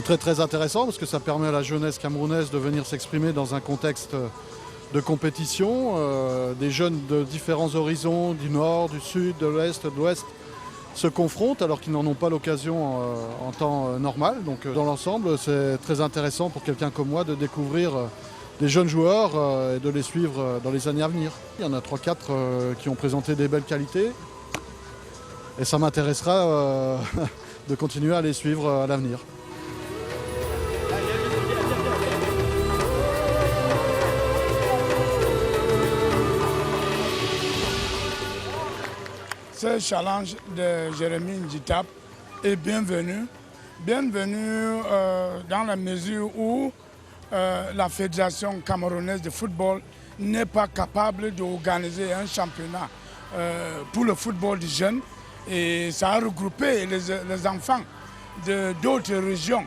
C'est très intéressant parce que ça permet à la jeunesse camerounaise de venir s'exprimer dans un contexte de compétition. Des jeunes de différents horizons, du nord, du sud, de l'est, de l'ouest, se confrontent alors qu'ils n'en ont pas l'occasion en temps normal. Donc dans l'ensemble, c'est très intéressant pour quelqu'un comme moi de découvrir des jeunes joueurs et de les suivre dans les années à venir. Il y en a 3-4 qui ont présenté des belles qualités et ça m'intéressera de continuer à les suivre à l'avenir. Ce challenge de Jérémy Ndjitap est bienvenu. Bienvenue dans la mesure où la Fédération camerounaise de football n'est pas capable d'organiser un championnat pour le football des jeunes. Et ça a regroupé les enfants d'autres régions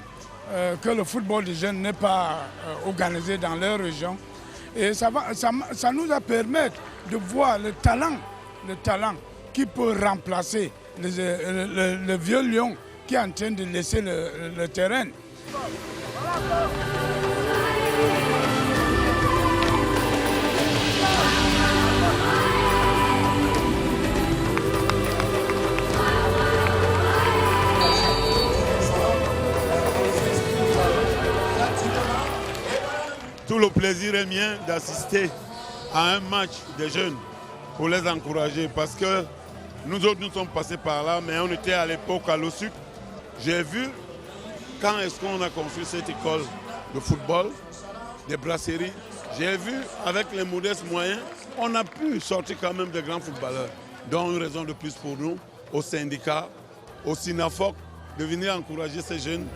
que le football des jeunes n'est pas organisé dans leur région. Et ça nous a permis de voir le talent qui peut remplacer le vieux lion qui est en train de laisser le terrain. Tout le plaisir est mien d'assister à un match des jeunes pour les encourager parce que nous autres nous sommes passés par là, mais on était à l'époque à l'OSUC. J'ai vu quand est-ce qu'on a construit cette école de football, des brasseries. J'ai vu avec les modestes moyens, on a pu sortir quand même de grands footballeurs. Donc une raison de plus pour nous, au syndicat, au SINAFOC, de venir encourager ces jeunes.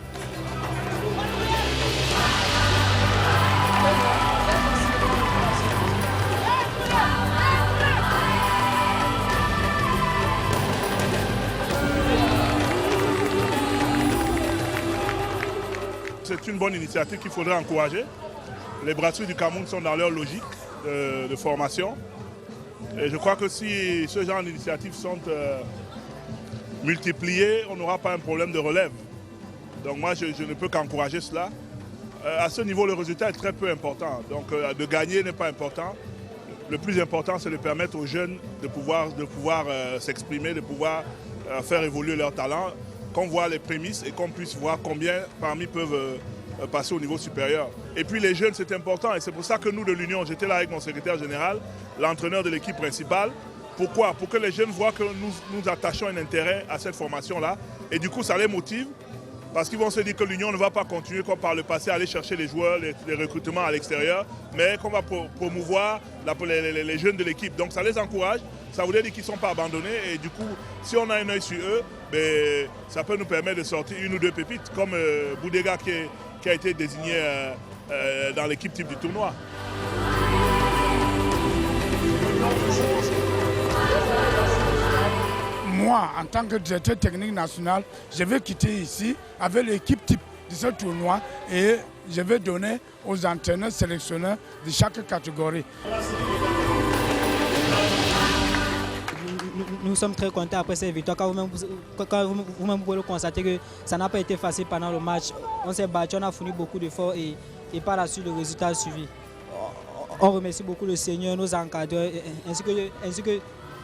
C'est une bonne initiative qu'il faudrait encourager. Les brasseries du Cameroun sont dans leur logique de formation. Et je crois que si ce genre d'initiatives sont multipliées, on n'aura pas un problème de relève. Donc moi, je ne peux qu'encourager cela. À ce niveau, le résultat est très peu important. Donc de gagner n'est pas important. Le plus important, c'est de permettre aux jeunes de pouvoir s'exprimer, de pouvoir faire évoluer leur talent, qu'on voit les prémices et qu'on puisse voir combien parmi peuvent passer au niveau supérieur. Et puis les jeunes, c'est important et c'est pour ça que nous de l'Union, j'étais là avec mon secrétaire général, l'entraîneur de l'équipe principale. Pourquoi? Pour que les jeunes voient que nous attachons un intérêt à cette formation-là et du coup ça les motive parce qu'ils vont se dire que l'Union ne va pas continuer comme par le passé à aller chercher les joueurs, les recrutements à l'extérieur, mais qu'on va promouvoir les jeunes de l'équipe. Donc ça les encourage, ça voudrait dire qu'ils ne sont pas abandonnés et du coup, si on a un œil sur eux, ben, ça peut nous permettre de sortir une ou deux pépites comme Boudega qui a été désigné dans l'équipe type du tournoi. Moi, en tant que directeur technique national, je vais quitter ici avec l'équipe type de ce tournoi et je vais donner aux entraîneurs sélectionneurs de chaque catégorie. Nous sommes très contents après cette victoire. Quand vous-même pouvez le constater que ça n'a pas été facile pendant le match. On s'est battu, on a fourni beaucoup d'efforts et par la suite le résultat a suivi. On remercie beaucoup le Seigneur, nos encadreurs ainsi que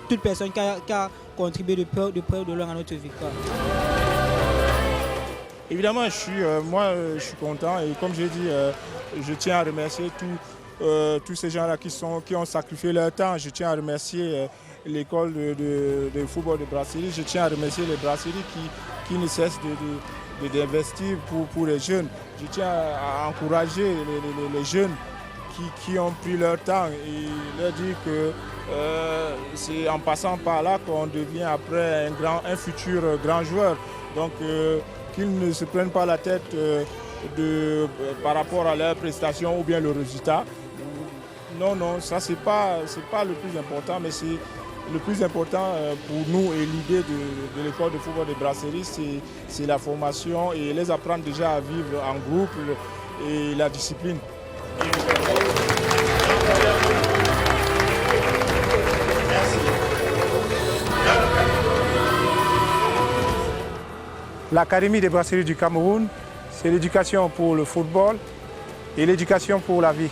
toute personne qui a contribué de près ou de loin à notre victoire. Évidemment, je suis content et comme j'ai dit, je tiens à remercier tous ces gens-là qui ont sacrifié leur temps. Je tiens à remercier l'école de football de Brasserie. Je tiens à remercier les brasseries qui ne cessent d'investir pour les jeunes. Je tiens à encourager les jeunes qui ont pris leur temps et leur dire que c'est en passant par là qu'on devient après un futur grand joueur. Donc qu'ils ne se prennent pas la tête par rapport à leurs prestations ou bien le résultat. Non, ça c'est pas le plus important, mais c'est le plus important pour nous et l'idée de l'école de football de Brasserie, c'est la formation et les apprendre déjà à vivre en groupe et la discipline. L'Académie des brasseries du Cameroun, C'est l'éducation pour le football et l'éducation pour la vie.